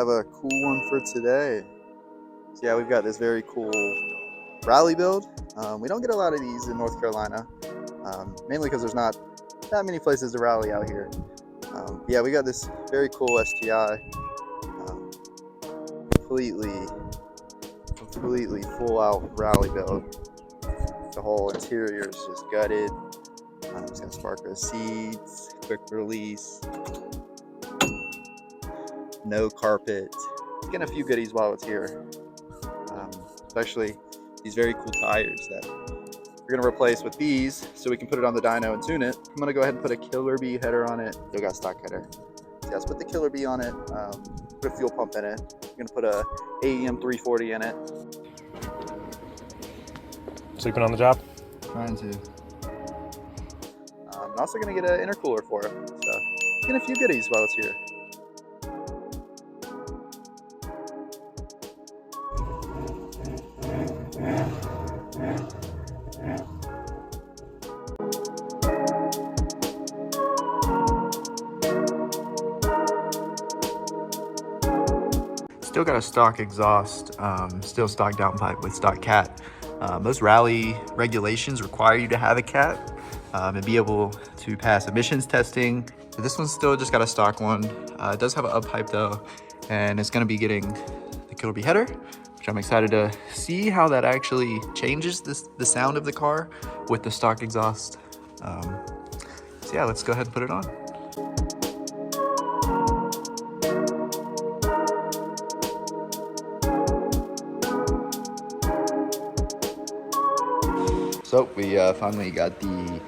have a cool one for today. So yeah, we've got this very cool rally build. We don't get a lot of these in North Carolina, mainly because there's not that many places to rally out here. Yeah, we got this very cool STi, completely full out rally build. The whole interior is just gutted. It's got Sparko seats, quick release, no carpet. It's getting a few goodies while it's here, especially these very cool tires that we're going to replace with these so we can put it on the dyno and tune it. I'm going to go ahead and put a Killer Bee header on it. Still got stock header. So yeah, let's put the Killer Bee on it, put a fuel pump in it. I'm going to put a AEM 340 in it. Sleeping on the job? Trying to. I'm also going to get an intercooler for it. So getting a few goodies while it's here. Still got a stock exhaust, still stock downpipe with stock cat. Most rally regulations require you to have a cat and be able to pass emissions testing. But this one's still just got a stock one. It does have an up pipe though, and it's gonna be getting the Killer Bee header, which I'm excited to see how that actually changes the sound of the car with the stock exhaust. So yeah, let's go ahead and put it on. So we finally got the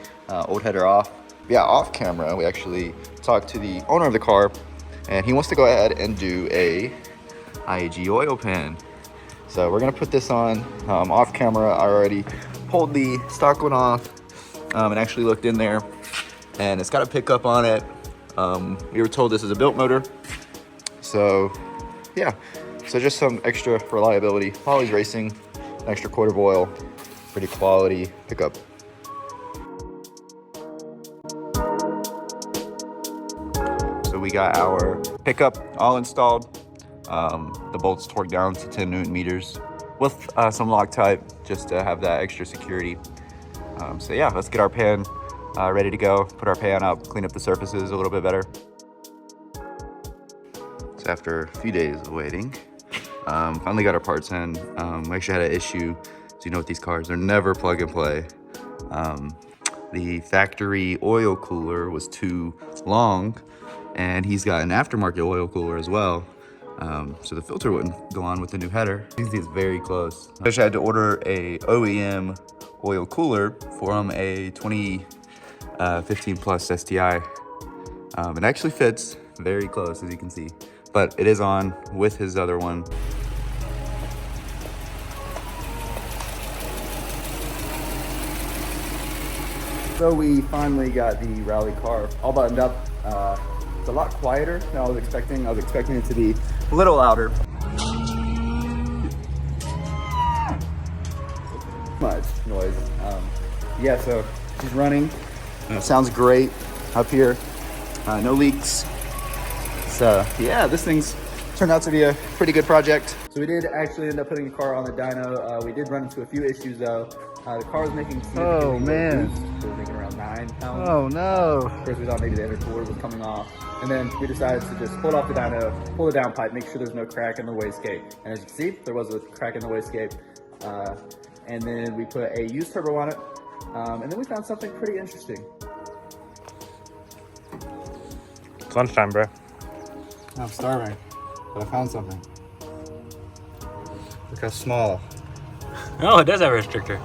old header off. Yeah, off camera, we actually talked to the owner of the car, and he wants to go ahead and do a IAG oil pan. So we're gonna put this on off camera. I already pulled the stock one off and actually looked in there, and it's got a pickup on it. We were told this is a built motor. So yeah, so just some extra reliability. Holly's Racing, an extra quart of oil. Pretty quality pickup. So we got our pickup all installed. The bolts torqued down to 10 Newton meters with some Loctite just to have that extra security. So yeah, let's get our pan ready to go. Put our pan up, clean up the surfaces a little bit better. So after a few days of waiting, finally got our parts in. We actually had an issue. So you know with these cars, they're never plug and play. The factory oil cooler was too long, and he's got an aftermarket oil cooler as well. So the filter wouldn't go on with the new header. These is very close. I actually had to order a OEM oil cooler from a 2015 plus STi. It actually fits very close, as you can see, but it is on with his other one. So we finally got the rally car all buttoned up. It's a lot quieter than I was expecting. I was expecting it to be a little louder. Much noise. Yeah, so she's running. Sounds great up here. No leaks. So yeah, this thing's turned out to be a pretty good project. So we did actually end up putting the car on the dyno. We did run into a few issues though. The car was making oh man, it was making around 9 pounds. Oh no. First we thought maybe the intercooler was coming off, and then we decided to just pull it off the dyno, pull the downpipe, make sure there's no crack in the wastegate. And as you can see, there was a crack in the wastegate. And then we put a used turbo on it, and then we found something pretty interesting. It's lunchtime, bro. I'm starving, but I found something. Look how small. Oh, it does have a restrictor.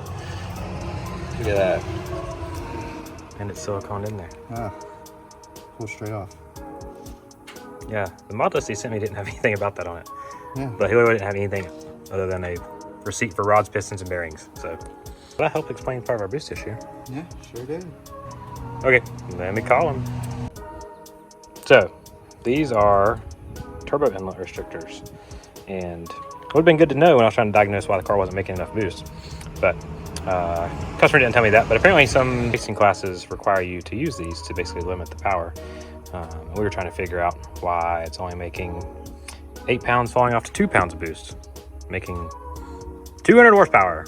Look at that. And it's siliconed in there. Ah, pull straight off. Yeah, the mod list he sent me didn't have anything about that on it. Yeah. But he literally didn't have anything other than a receipt for rods, pistons, and bearings. So that helped explain part of our boost issue. Yeah, sure did. Okay, let me call him. So these are turbo inlet restrictors, and it would have been good to know when I was trying to diagnose why the car wasn't making enough boost. But customer didn't tell me that, but apparently some racing classes require you to use these to basically limit the power. We were trying to figure out why it's only making 8 pounds falling off to 2 pounds of boost, making 200 horsepower.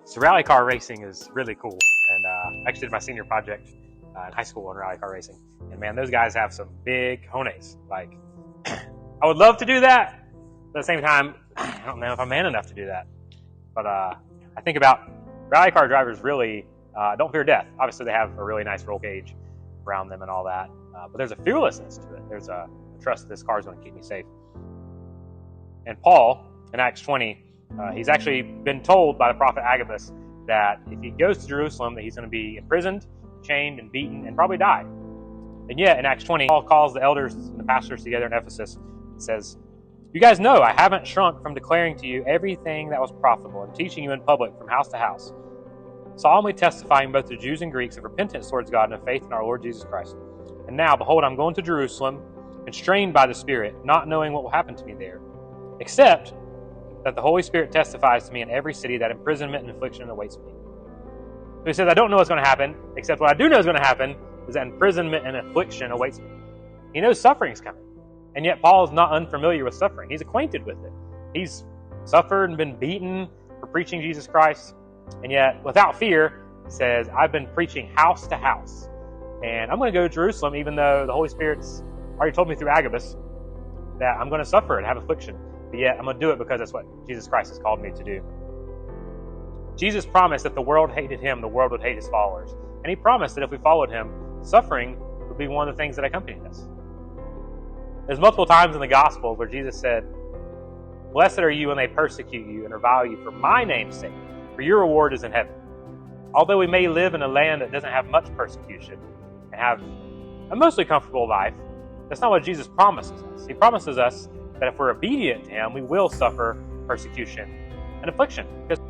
So rally car racing is really cool, and I actually did my senior project in high school on rally car racing. And man, those guys have some big cojones. Like, I would love to do that, but at the same time, I don't know if I'm man enough to do that. But I think about rally car drivers really don't fear death. Obviously, they have a really nice roll cage around them and all that, but there's a fearlessness to it. There's a trust that this car is going to keep me safe. And Paul, in Acts 20, he's actually been told by the prophet Agabus that if he goes to Jerusalem, that he's going to be imprisoned, chained, and beaten, and probably die. And yet, in Acts 20, Paul calls the elders and the pastors together in Ephesus and says, "You guys know I haven't shrunk from declaring to you everything that was profitable and teaching you in public from house to house, solemnly testifying both to Jews and Greeks of repentance towards God and of faith in our Lord Jesus Christ. And now, behold, I'm going to Jerusalem, constrained by the Spirit, not knowing what will happen to me there, except that the Holy Spirit testifies to me in every city that imprisonment and affliction awaits me." So he says, I don't know what's going to happen, except what I do know is going to happen is that imprisonment and affliction awaits me. He knows suffering is coming. And yet Paul is not unfamiliar with suffering. He's acquainted with it. He's suffered and been beaten for preaching Jesus Christ. And yet, without fear, he says, I've been preaching house to house. And I'm going to go to Jerusalem, even though the Holy Spirit's already told me through Agabus that I'm going to suffer and have affliction. But yet, I'm going to do it because that's what Jesus Christ has called me to do. Jesus promised that the world hated him, the world would hate his followers. And he promised that if we followed him, suffering would be one of the things that accompanied us. There's multiple times in the Gospels where Jesus said, "Blessed are you when they persecute you and revile you for my name's sake, for your reward is in heaven." Although we may live in a land that doesn't have much persecution and have a mostly comfortable life, that's not what Jesus promises us. He promises us that if we're obedient to him, we will suffer persecution and affliction. Because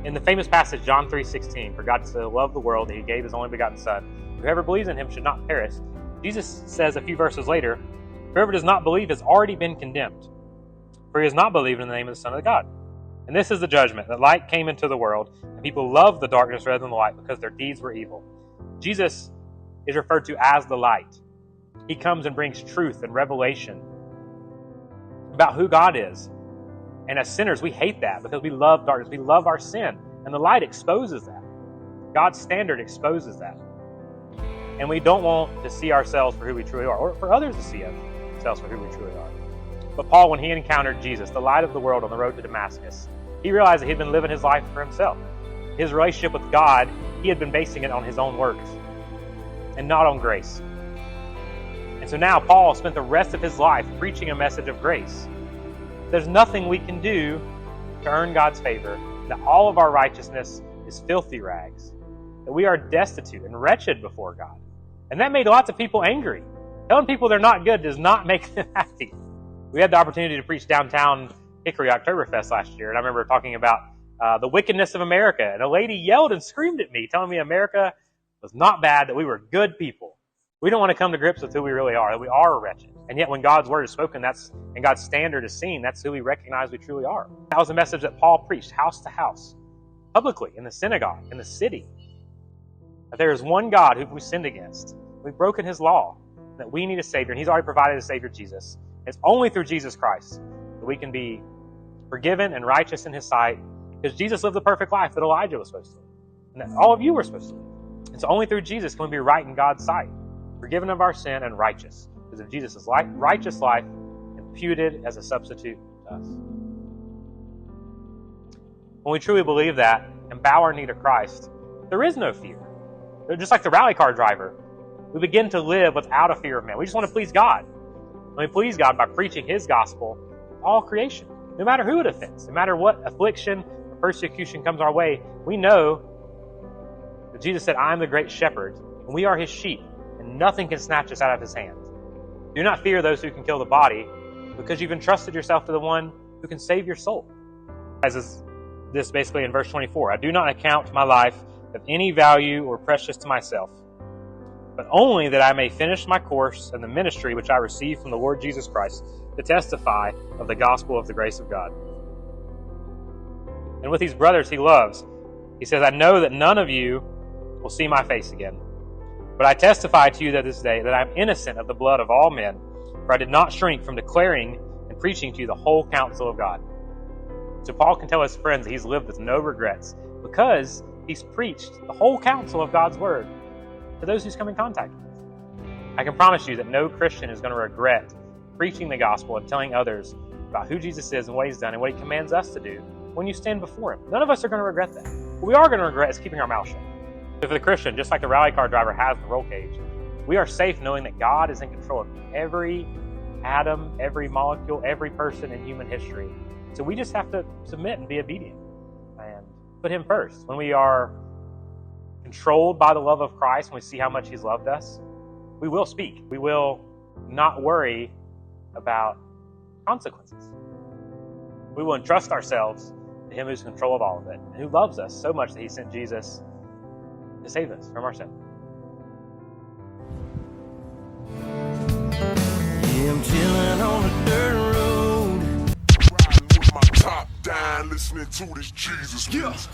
in the famous passage, John 3:16, for God so loved the world that he gave his only begotten Son, whoever believes in him should not perish. Jesus says a few verses later, whoever does not believe has already been condemned, for he has not believed in the name of the Son of God. And this is the judgment, that light came into the world, and people loved the darkness rather than the light because their deeds were evil. Jesus is referred to as the light. He comes and brings truth and revelation about who God is. And as sinners, we hate that because we love darkness. We love our sin. And the light exposes that. God's standard exposes that. And we don't want to see ourselves for who we truly are, or for others to see ourselves for who we truly are. But Paul, when he encountered Jesus, the light of the world on the road to Damascus, he realized that he'd been living his life for himself. His relationship with God, he had been basing it on his own works and not on grace. And so now Paul spent the rest of his life preaching a message of grace. There's nothing we can do to earn God's favor, that all of our righteousness is filthy rags, that we are destitute and wretched before God. And that made lots of people angry. Telling people they're not good does not make them happy. We had the opportunity to preach downtown Hickory Oktoberfest last year, and I remember talking about the wickedness of America, and a lady yelled and screamed at me, telling me America was not bad, that we were good people. We don't want to come to grips with who we really are, that we are wretched. And yet when God's word is spoken, and God's standard is seen, that's who we recognize we truly are. That was a message that Paul preached house to house, publicly, in the synagogue, in the city. That there is one God who we sinned against. We've broken his law, that we need a Savior, and he's already provided a Savior, Jesus. It's only through Jesus Christ that we can be forgiven and righteous in his sight, because Jesus lived the perfect life that Elijah was supposed to live, and that all of you were supposed to live. It's only through Jesus can we be right in God's sight, forgiven of our sin and righteous, because of Jesus' righteous life imputed as a substitute to us. When we truly believe that and bow our knee to Christ, there is no fear. Just like the rally car driver, we begin to live without a fear of man. We just want to please God. And we please God by preaching his gospel to all creation. no matter who it offends, no matter what affliction or persecution comes our way, we know that Jesus said, I am the great shepherd, and we are his sheep, and nothing can snatch us out of his hand. Do not fear those who can kill the body, because you've entrusted yourself to the one who can save your soul. As this basically in verse 24, I do not account my life of any value or precious to myself, but only that I may finish my course and the ministry which I received from the Lord Jesus Christ to testify of the gospel of the grace of God. And with these brothers he loves, he says, I know that none of you will see my face again, but I testify to you that this day that I am innocent of the blood of all men, for I did not shrink from declaring and preaching to you the whole counsel of God. So Paul can tell his friends that he's lived with no regrets because he's preached the whole counsel of God's word to those who's come in contact with. I can promise you that no Christian is going to regret preaching the gospel and telling others about who Jesus is and what he's done and what he commands us to do when you stand before him. None of us are going to regret that. What we are going to regret is keeping our mouth shut. So for the Christian, just like the rally car driver has the roll cage, we are safe knowing that God is in control of every atom, every molecule, every person in human history. So we just have to submit and be obedient and put him first. When we are controlled by the love of Christ, when we see how much he's loved us, we will speak. We will not worry about consequences. We will entrust ourselves to him who's in control of all of it, and who loves us so much that he sent Jesus to save us from our sin. Yeah, I'm chilling on a dirt road, riding with my top down, listening to this Jesus music.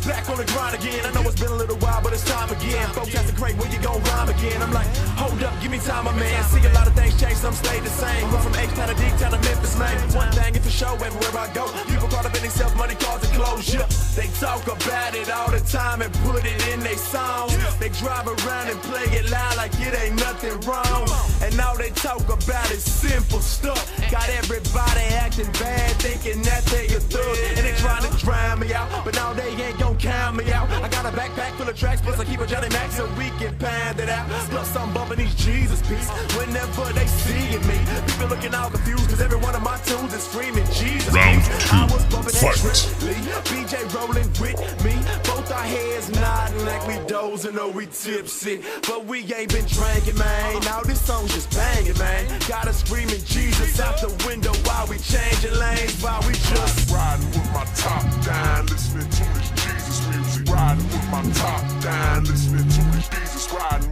back on the grind again. I know it's been a little while, but it's time again. Folks asking great, when you gon' rhyme again? I'm like, hold up, give me time, my man. See a lot of things change, some stay the same. Went from H-Town to D-Town to Memphis, man. One thing if for sure, everywhere I go, people caught up in themselves, money, cars, and clothes, yeah. They talk about it all the time and put it in their songs. They drive around and play it loud like it ain't nothing wrong. And all they talk about is simple stuff. Got everybody acting bad, thinking that they a thug. And they trying to drown me out, but now they ain't gon' count me out. I got a backpack full of tracks, plus I keep a Johnny Mac so we can pound it out. Plus I'm bumping these Jesus beats whenever they seeing me. People looking all confused, cause every one of my tunes is screaming Jesus. Round I was bumping that fight. triply, BJ rolling with me. Both our heads nodding like we dozing or we tipsy. But we ain't been drinking, man. Now this song's just banging, man. Got us screaming Jesus out the window while we changing lanes, while we just Riding with my top down, listening to this Jesus music. Riding with my top down, listening to this Jesus. Riding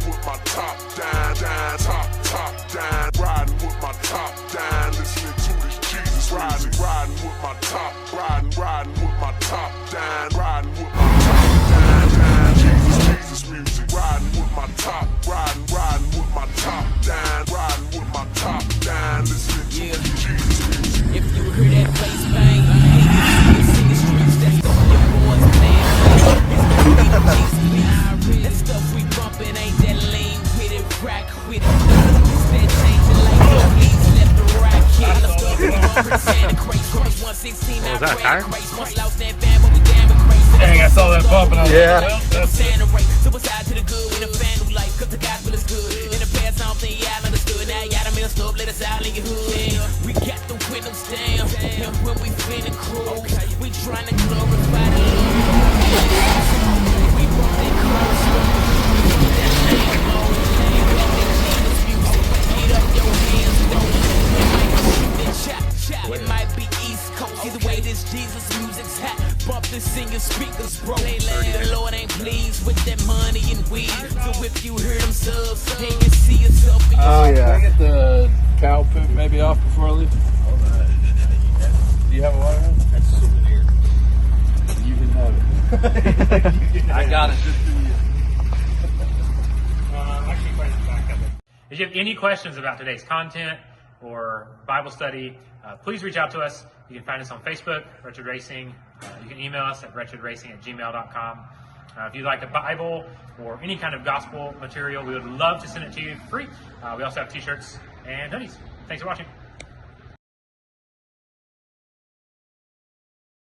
with my top down, top down. Riding with my top down, listening to this Jesus. Riding with my top, riding with my top down, riding with my top down, Jesus music. Riding with my top, riding with my top down, riding with my top down, listening to this Jesus music. If you hear that bass bang, it's in the streets, that's the way your boys playing. It's gonna be the Jesus. That stuff we bumpin' ain't that lean with it, rock with it. It's that changing like the leaves left to right. Yeah, the stuff we bumpin', Santa Craze, Craze 116, What was that, tire? Craze, once lost that fan, but we damn it crazy. Dang, I saw that bump and I was Yeah. Well, Santa Ray, suicide to the good with a fan who like, cause the gospel is good. In the past, I don't think y'all understood. Now y'all done messed up, let us out in your hood. We got the windows down, and when we finna cruise, we tryna glorify the Lord. We brought that cross, that name on, that Jesus music. Get up your hands, don't it might be East Coast, either way this Jesus music's hot. Bump this in your speakers, bro. The Lord ain't pleased with that money and weed. So if you hear them subs, and you see yourself in your Oh, yeah. Can I get the cow poop maybe off before I leave? Do you have a water hose? That's a souvenir. You can have it. I got it just for you. Actually, questions back up. If you have any questions about today's content or Bible study, please reach out to us. You can find us on Facebook, Wretched Racing. You can email us at wretchedracing@gmail.com. If you'd like a Bible or any kind of gospel material, we would love to send it to you for free. We also have t-shirts and hoodies. Thanks for watching.